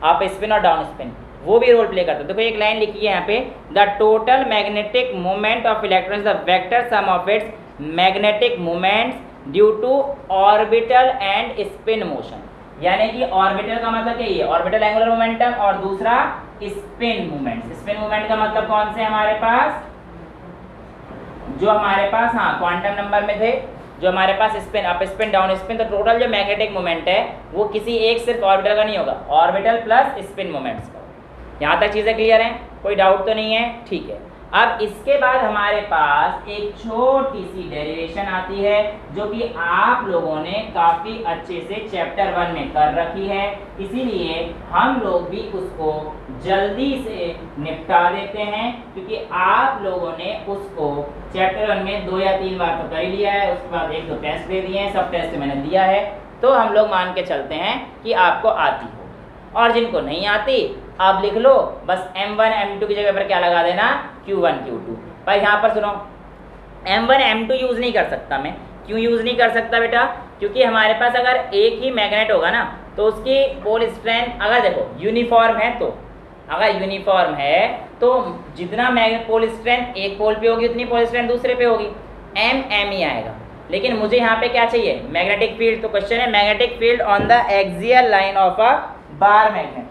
आप स्पिन और डाउन स्पिन, वो भी रोल प्ले करते हैं। देखो एक लाइन लिखी है यहाँ पे, the total magnetic moment of electron is the vector sum of its magnetic moments due to orbital and spin motion. यानी कि ऑर्बिटल का मतलब क्या है, ऑर्बिटल एंगुलर मोमेंटम, और दूसरा स्पिन मूवमेंट। स्पिन मूवमेंट का मतलब कौन से हमारे पास, जो हमारे पास हाँ क्वांटम नंबर में थे, जो हमारे पास spin up spin down spin, तो टोटल जो मैग्नेटिक मोमेंट है वो किसी एक सिर्फ ऑर्बिटल का नहीं होगा, ऑर्बिटल प्लस स्पिन मोमेंट्स का। यहाँ तक चीज़ें क्लियर हैं, कोई डाउट तो नहीं है, ठीक है। अब इसके बाद हमारे पास एक छोटी सी डेरिवेशन आती है, जो कि आप लोगों ने काफ़ी अच्छे से चैप्टर 1 में कर रखी है, इसीलिए हम लोग भी उसको जल्दी से निपटा देते हैं, क्योंकि आप लोगों ने उसको चैप्टर 1 में 2 या 3 बार तो कर ही लिया है। उसके बाद 1-2 टेस्ट दे दिए हैं, सब टेस्ट मैंने दिया है, तो हम लोग मान के चलते हैं कि आपको आती हो। और जिनको नहीं आती आप लिख लो, बस M1 M2 की जगह पर क्या लगा देना, Q1 Q2। पर यहाँ पर सुनो, M1 M2 यूज़ नहीं कर सकता मैं। क्यों यूज़ नहीं कर सकता बेटा, क्योंकि हमारे पास अगर एक ही मैग्नेट होगा ना, तो उसकी पोल स्ट्रेंथ अगर देखो यूनिफॉर्म है, तो अगर यूनिफॉर्म है तो जितना मैग्नेट पोल स्ट्रेंथ एक पोल पे होगी, उतनी पोल स्ट्रेंथ दूसरे पे होगी, M ही आएगा। लेकिन मुझे यहाँ पे क्या चाहिए, मैग्नेटिक फील्ड। तो क्वेश्चन है magnetic field on the axial line of a bar magnet.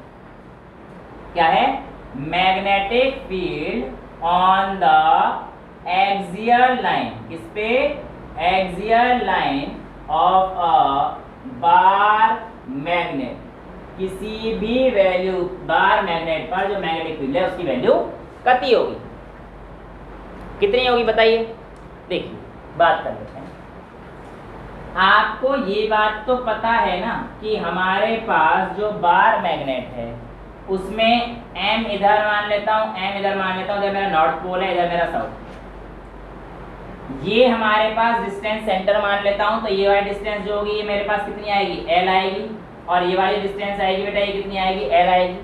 क्या है, magnetic field on the axial line, किस पे, axial line of a bar magnet. किसी भी वैल्यू बार मैग्नेट पर जो मैग्नेटिक फील्ड है उसकी वैल्यू कितनी होगी, कितनी होगी बताइए। देखिए बात कर लेते हैं। आपको ये बात तो पता है ना कि हमारे पास जो बार मैग्नेट है उसमें M इधर मान लेता हूँ, M इधर मान लेता हूँ, इधर मेरा नॉर्थ पोल है, इधर मेरा साउथ। ये हमारे पास डिस्टेंस सेंटर मान लेता हूँ, तो ये वाली डिस्टेंस जो होगी ये मेरे पास कितनी आएगी, L आएगी, और ये वाली डिस्टेंस आएगी बेटा, ये कितनी आएगी, L आएगी।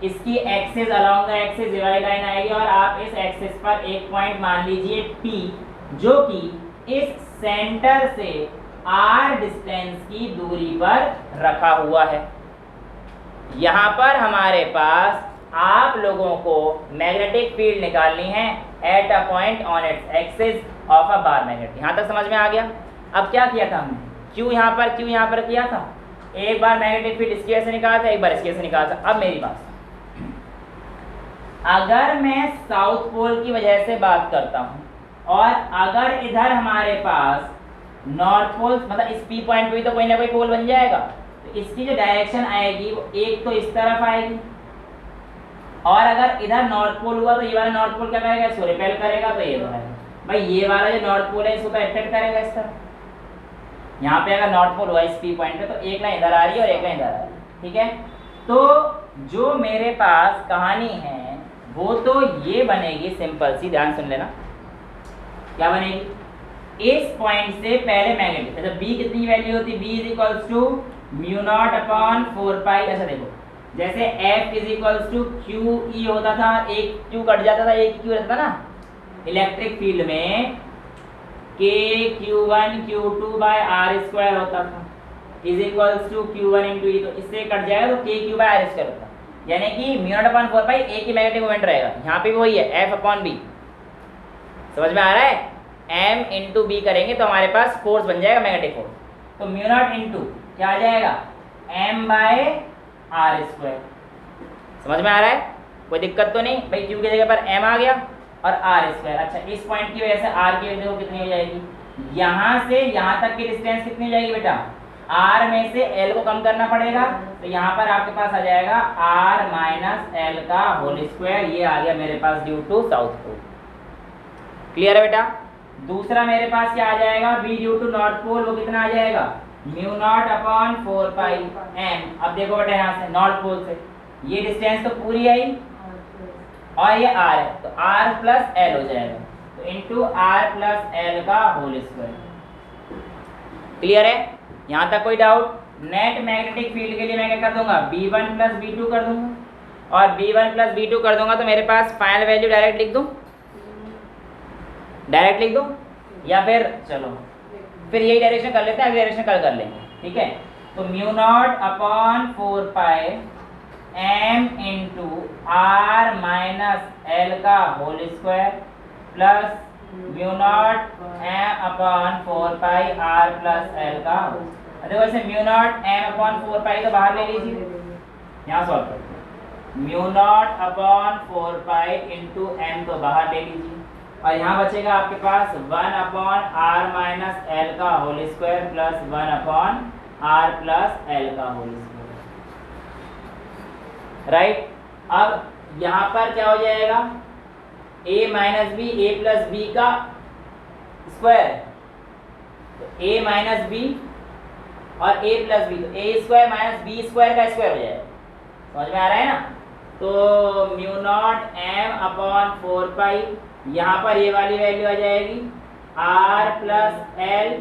इसकी एक्सिस अलोंग द एक्सिस ये वाली लाइन आएगी और आप इस एक्सिस पर एक पॉइंट मान लीजिए P, जो कि इस सेंटर से R डिस्टेंस की दूरी पर रखा हुआ है। यहाँ पर हमारे पास आप लोगों को मैग्नेटिक फील्ड निकालनी है at a point on its axis of a bar magnet. यहाँ तक समझ में आ गया? अब क्या किया था हमने, Q यहाँ पर किया था, एक बार मैग्नेटिक फील्ड इसकी वजह से निकाला था, एक बार इसकी वजह से निकाला था। अब मेरी बात, अगर मैं साउथ पोल की वजह से बात करता हूं और अगर इधर हमारे पास नॉर्थ पोल, मतलब इस P पॉइंट पे भी तो कोई ना कोई पोल बन जाएगा, तो इसकी जो डायरेक्शन आएगी वो एक तो इस तरफ आएगी, और अगर इधर नॉर्थ पोल हुआ तो ये वाला नॉर्थ पोल क्या करेगा, इसको रिपेल करेगा, तो ये भाई ये वाला जो नॉर्थ पोल है इसको तो अट्रैक्ट करेगा इस तरफ। यहाँ पे अगर नॉर्थ पोल हुआ इस P पॉइंट पे तो एक लाइन इधर आ रही है और एक लाइन इधर आ रही है, ठीक है। तो जो मेरे पास कहानी है वो तो ये बनेगी, सिंपल सी, ध्यान सुन लेना। क्या बनेगी, इस पॉइंट से पहले मैग्नेटिक, अच्छा B कितनी वैल्यू होती है, B is equals to mu not upon 4 pi. ऐसा देखो, जैसे F is equals to q e होता था, एक क्यू कट जाता था, एक क्यू रहता था ना इलेक्ट्रिक फील्ड में, K Q1 Q2 by R square होता था, is equals to Q1 into E, तो इससे कट जाएगा तो K Q by R square होता, यानी कि म्यू नॉट अपॉन 4 पाई एक ही मैग्नेटिक मोमेंट रहेगा। यहाँ पे भी वही है, F अपॉन B, समझ में आ रहा है। M इंटू बी करेंगे तो हमारे पास फोर्स बन जाएगा मैग्नेटिक फोर्स, तो म्यू नॉट इंटू क्या आ जाएगा, M बाय R स्क्वायर। समझ में आ रहा है, कोई दिक्कत तो नहीं भाई, Q की जगह पर M आ गया और R स्क्वायर। अच्छा, इस पॉइंट की वजह से R की वैल्यू कितनी हो जाएगी, यहाँ से यहाँ तक की डिस्टेंस कितनी हो जाएगी बेटा, R में से L को कम करना पड़ेगा, तो यहाँ पर आपके पास आ जाएगा R माइनस L का होल स्क्वायर, ये आ गया मेरे पास due to south pole. Clear है बेटा। दूसरा मेरे पास क्या आ जाएगा, B due to north pole, वो कितना आ जाएगा, mu not upon 4 pi M। अब देखो बेटा, यहाँ से नॉर्थ पोल से ये डिस्टेंस तो पूरी आई और ये R है, तो R प्लस L हो जाएगा, तो इंटू R प्लस L का होल स्क्वायर। क्लियर है, यहाँ तक कोई डाउट। नेट मैग्नेटिक फील्ड के लिए मैं क्या कर दूंगा, B1 प्लस B2 कर दूंगा, और B1 प्लस B2 कर दूंगा तो मेरे पास फाइनल वैल्यू डायरेक्ट लिख दूं, या फिर चलो फिर यही डायरेक्शन कर लेते हैं, अगली डायरेक्शन कल कर लेंगे, ठीक है। तो mu not upon 4 pi M into R minus L का whole square plus mu nought M upon 4 pi R plus L का। देखो वैसे mu nought M upon 4 pi तो बाहर ले लीजिए, यहाँ सॉल्व करते हैं। Mu not upon 4 pi into M तो बाहर ले लीजिए, और यहाँ बचेगा आपके पास 1 अपॉन R माइनस L का whole square plus 1 upon R plus L का होल स्क्वायर, राइट। अब यहाँ पर क्या हो जाएगा, A minus b, A plus b का स्क्वायर, तो A माइनस बी और A प्लस बी, तो A square minus b square का स्क्वायर हो जाएगा। समझ में आ रहा है ना। तो mu nought M upon 4 pi, यहाँ पर ये वाली वैल्यू आ जाएगी R प्लस L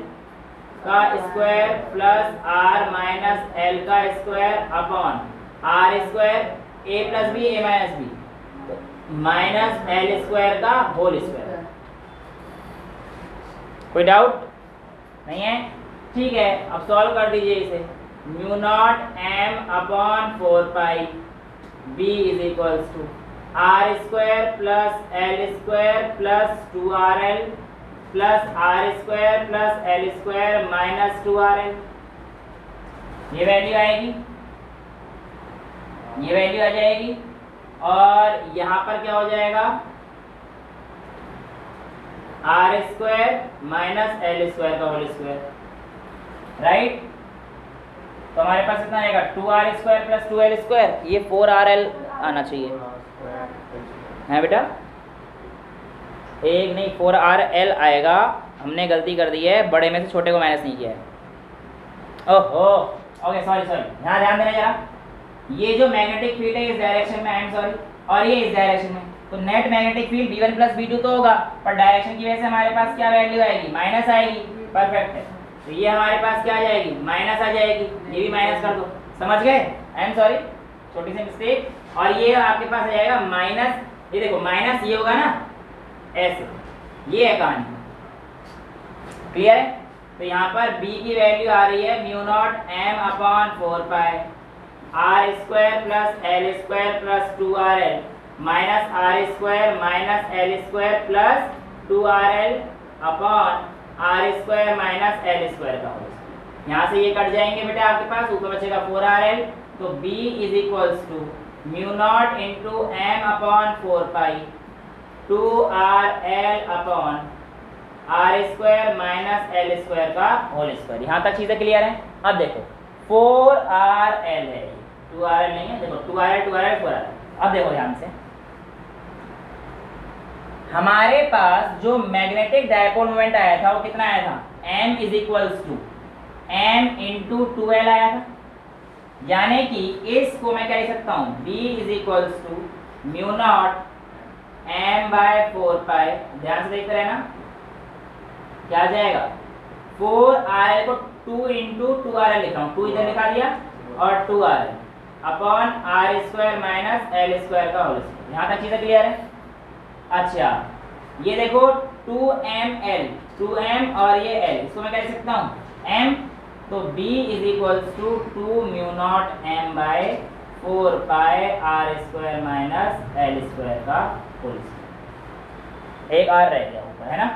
का square plus R minus L का square upon R square, A plus b A minus b minus L square का होल स्क्वायर। कोई डाउट नहीं है, ठीक है। अब सॉल्व कर दीजिए इसे, mu nought M upon 4 pi B is equals to R square plus L square plus 2RL plus R square plus L square minus 2RL। ये वैल्यू आएगी, ये वैल्यू आ जाएगी, और यहाँ पर क्या हो जाएगा, R square minus L square का होल स्क्वायर, राइट। तो हमारे पास कितना आएगा, 2R square plus 2L square, ये 4RL आना चाहिए, है बेटा। एक नहीं 4RL आएगा, हमने गलती कर दी है, बड़े में से छोटे को माइनस नहीं किया है। ओहो ओके, सॉरी यहाँ ध्यान देना जरा। ये जो मैग्नेटिक फील्ड है इस डायरेक्शन में, आई एम सॉरी, और ये इस डायरेक्शन में, तो net magnetic field B1 plus B2 तो होगा, पर डायरेक्शन की वजह से हमारे पास क्या वैल्यू आएगी, माइनस आएगी। परफेक्ट है, तो ये हमारे पास क्या आ जाएगी, माइनस आ जाएगी, ये भी माइनस कर दो। समझ गए, आई एम सॉरी, छोटी सी मिस्टेक। और ये आपके पास आ जाएगा माइनस, ये देखो माइनस ये होगा ना ऐसे, ये है कहानी। क्लियर है? तो यहाँ पर b की वैल्यू आ रही है mu nought m upon 4 pi R square plus L square plus 2rl minus R square minus L square plus 2rl upon R square minus L square का होल स्क्वायर। यहाँ से ये कट जाएंगे बेटा, आपके पास ऊपर बचेगा 4rl। तो b is equals to mu nought into M upon 4 pi 2rl upon R square minus L square का होल स्क्वायर। यहाँ तक चीज़ें क्लियर है? अब देखो 4rl है, 2rl नहीं है, देखो 2rl 4rl। अब देखो ध्यान से, हमारे पास जो मैग्नेटिक डायपोल मोमेंट आया था वो कितना आया था? m is equals to m into 2l आया था। यानी कि इसको मैं क्या लिख सकता हूँ? b is equals to mu nought m by 4 pi, ध्यान से देखते रहना, क्या आ जाएगा? 4rl को 2 इंटू 2rl लिखा हूँ, 2 इधर लिखा दिया और 2rl upon R square minus L square का होल स्क्वायर। यहाँ तक चीज़ें क्लियर है? अच्छा ये देखो 2ml, 2m और ये l, इसको मैं क्या लिख सकता हूँ? m। तो b is equals to 2 mu nought m by 4 pi R square minus L square का होल स्क्वायर। एक r रह गया ऊपर, है ना?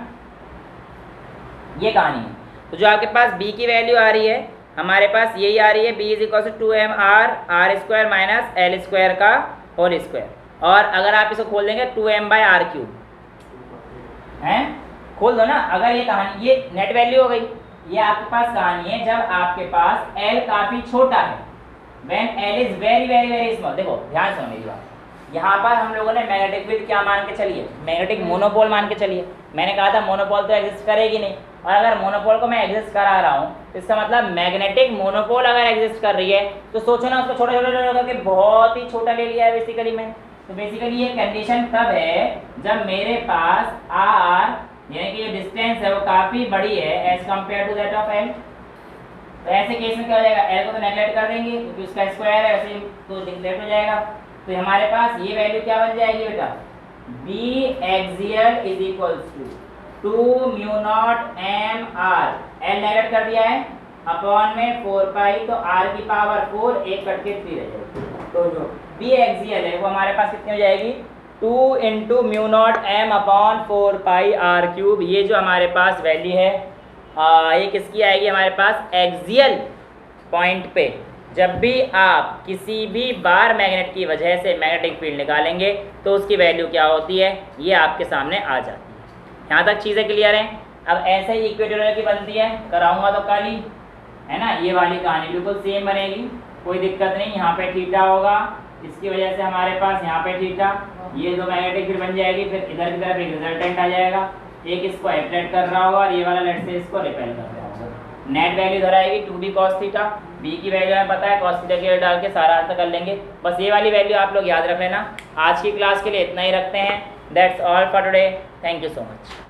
ये कहानी है। तो जो आपके पास b की वैल्यू आ रही है, हमारे पास यही आ रही है, b is equal to 2m R square minus L square का होल स्क्वायर। और अगर आप इसको खोल देंगे 2m बाई आर क्यूब है, खोल दो ना। अगर ये कहानी, ये नेट वैल्यू हो गई, ये आपके पास कहानी है जब आपके पास l काफी छोटा है, when l is very very very small. देखो ध्यान सुनो मेरी बात, यहाँ पर हम लोगों ने मैग्नेटिक फील्ड क्या मान के चलिए? मैग्नेटिक मोनोपोल मान के चलिए। मैंने कहा था मोनोपोल तो एग्जिस्ट करेगी नहीं, और अगर मोनोपोल को मैं एग्जिस्ट करा रहा हूँ तो इसका मतलब मैग्नेटिक मोनोपोल अगर एग्जिस्ट कर रही है तो सोचो ना, उसको छोटा छोटा करके बहुत ही छोटा ले लिया है बेसिकली मैं। तो बेसिकली ये कंडीशन तब है जब मेरे पास r यानी कि ये डिस्टेंस है वो काफ़ी बड़ी है as compare to that of l। तो ऐसे केस में क्या हो जाएगा? l को तो नेगलेक्ट कर देंगे क्योंकि उसका स्क्वायर है, वैसे तो नेगलेक्ट हो जाएगा। तो हमारे पास ये वैल्यू क्या बन जाएगी बेटा? b axial is equals to 2 mu nought m r, l neglect कर दिया है, अपॉन में 4 पाई, तो r की पावर 4, एक कट के 3 रह जाएगी। तो जो b एक्सियल है वो हमारे पास कितनी हो जाएगी? 2 into mu nought m upon 4 pi R cube. ये जो हमारे पास वैल्यू है ये किसकी आएगी हमारे पास? एक्सियल पॉइंट पे जब भी आप किसी भी बार मैग्नेट की वजह से मैग्नेटिक फील्ड निकालेंगे तो उसकी वैल्यू क्या होती है, ये आपके सामने आ जाती है। यहाँ तक चीज़ें क्लियर हैं? अब ऐसे ही इक्वेटोरियल की बनती है, कराऊंगा तो कल ही, है ना? ये वाली कहानी बिल्कुल सेम बनेगी, कोई दिक्कत नहीं। यहाँ पे थीटा होगा, इसकी वजह से हमारे पास यहाँ पे थीटा, ये दो मैग्नेटिक फील्ड बन जाएगी, फिर इधर की तरफ एक रिजल्टेंट आ जाएगा, एक इसको अट्रैक्ट कर रहा होगा और ये वाला लेट से इसको रिपेल कर रहा होगा। नेट वैल्यू इधर आएगी 2b cos थीटा, b की वैल्यू हमें पता है cos थीटा की वैल्यू डाल के सारा आंसर कर लेंगे। बस ये वाली वैल्यू आप लोग याद रख लेना। आज की क्लास के लिए इतना ही रखते हैं। That's all for today, thank you so much.